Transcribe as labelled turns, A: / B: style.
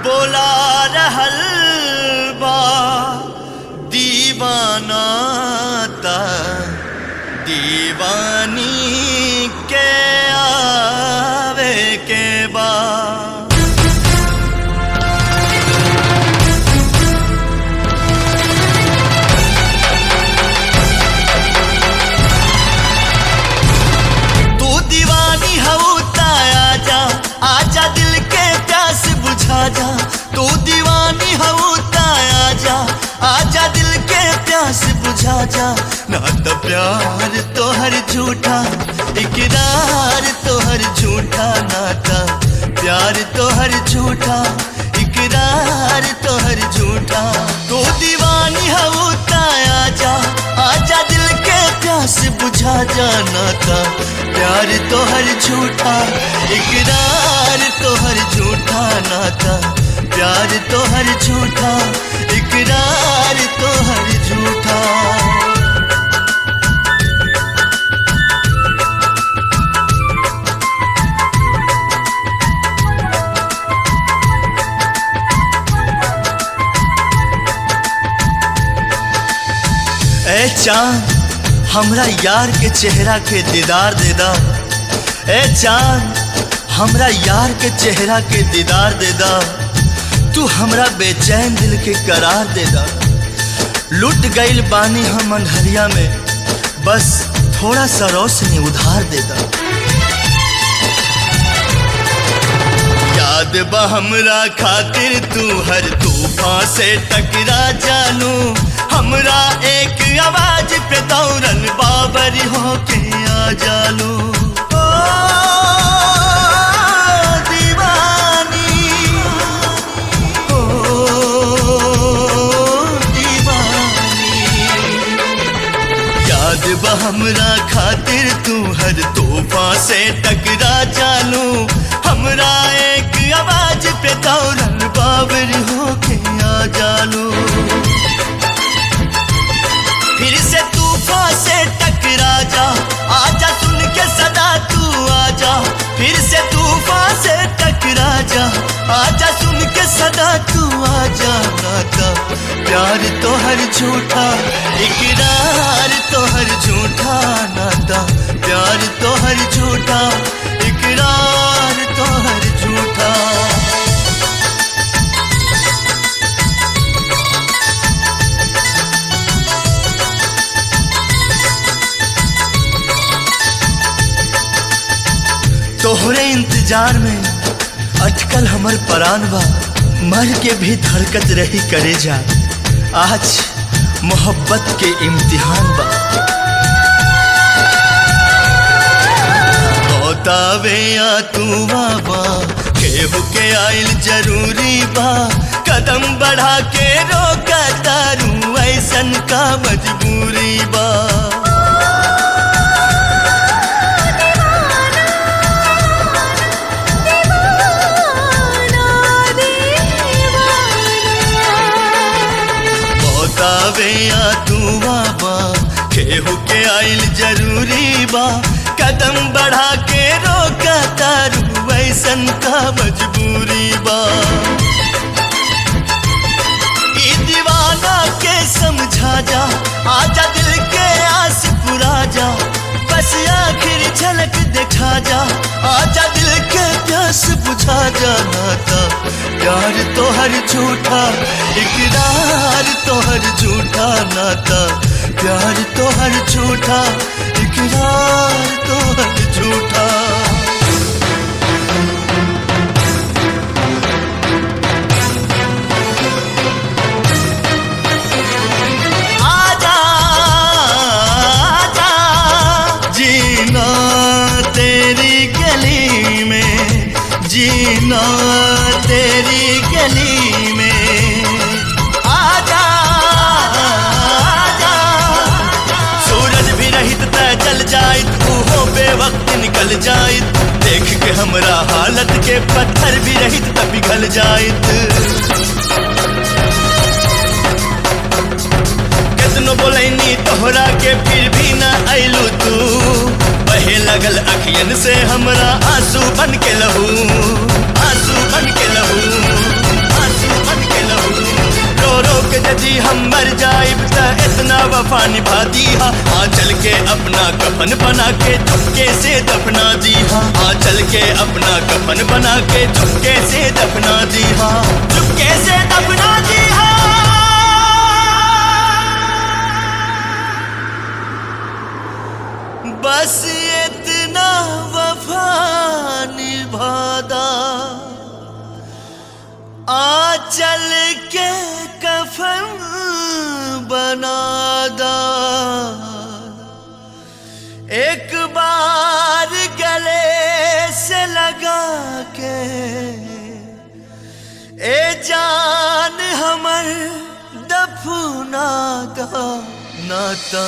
A: बोला रहल बा दीवाना ता दीवानी के आवे के बा। तू दीवानी हऊ ता आजा, आजा दिल के प्यास बुझा जा। तू दीवानी हऊ ता आजा, आजा दिल के प्यास बुझा जा। ना तो प्यार तोहर झूठा, इकरार तोहर झूठा। नाता प्यार तोहर झूठा, इकरार तोहर झूठा। तू दीवानी हऊ ता आजा, आजा दिल के प्यास बुझा जा। नाता प्यार तोहर झूठा, इकरार तोहर झूठा। नाता प्यार तोहर झूठा, इकरार तोहर झूठा। ए चांद हमरा यार के चेहरा के दीदार दे दा। ए चांद हमरा यार के चेहरा के दीदार दे दा। तू हमरा बेचैन दिल के करार दे दा। लुट गईल बानी हम अंधरिया में, बस थोड़ा सा रोशनी उधार दे दा। याद बा हमरा खातिर तू हर तूफान से टकरा जानू। हमरा एक आवाज पे दौड़न बाबर होके आ जालू। ओ दीवानी, ओ दीवानी। याद बा हमरा खातिर तू हर तूफान से टकरा जानू। हमरा एक आवाज पे दौड़न बाबर होके आ जालू। फिर से तूफान से टकरा जा, आजा सुन के सदा तू आजा। फिर से तूफान से टकरा जा, आजा सुन के सदा तू आजा। नाता प्यार तोहर झूठा, इकरार तोहर झूठा। नाता प्यार तोहर झूठा, इकरार तोहर झूठा। तोहरे इंतजार में अटकल हमर परान बा। मर के भी धड़कत रही करे जा। आज मोहब्बत के इम्तिहान बा। बतावे या तू बाबा, केहू के आइल जरूरी बा। कदम बढ़ा के रोका तारू, ऐसन का मजबूरी बा। बतावे या तू बाबा, केहू के आइल जरूरी बा। कदम बढ़ा के रोका तारू, ऐसन का मजबूरी बा। ई दीवाना के समझा जा, आजा दिल के आस पुरा जा। बस आखिर झलक दिखा जा, आजा दिल के प्यास बुझा जा। नाता प्यार तोहर झूठा, इकरार तोहर झूठा। नाता प्यार तोहर झूठा, इकरार तोहर झूठा। आजा आजा जीना तेरी गली में, जीना तेरी गली में। आजा आजा। सूरज भी रहित त जल जाइत, उहो बेवक्त निकल जाइत। देख के हमरा हालत के पत्थर भी रहित त पिघल जाइत। कितनो बोलैनी तोहरा के फिर भी ना अइलू तू। बहे लगल अखियन से हमरा आंसू बन के लहू, आंसू बन के लहू। वफा निभा दी हा। हाँ चल के अपना कफन बना के चुपके से दफना दी हा। हाँ चल के अपना कफन बना के चुपके से दफना दी हा। चुपके से दफना दी हा। बस इतना वफा निभादा आ चल के कफन बनादा। एक बार गले से लगा के ए जान हमर दफना दा नाता।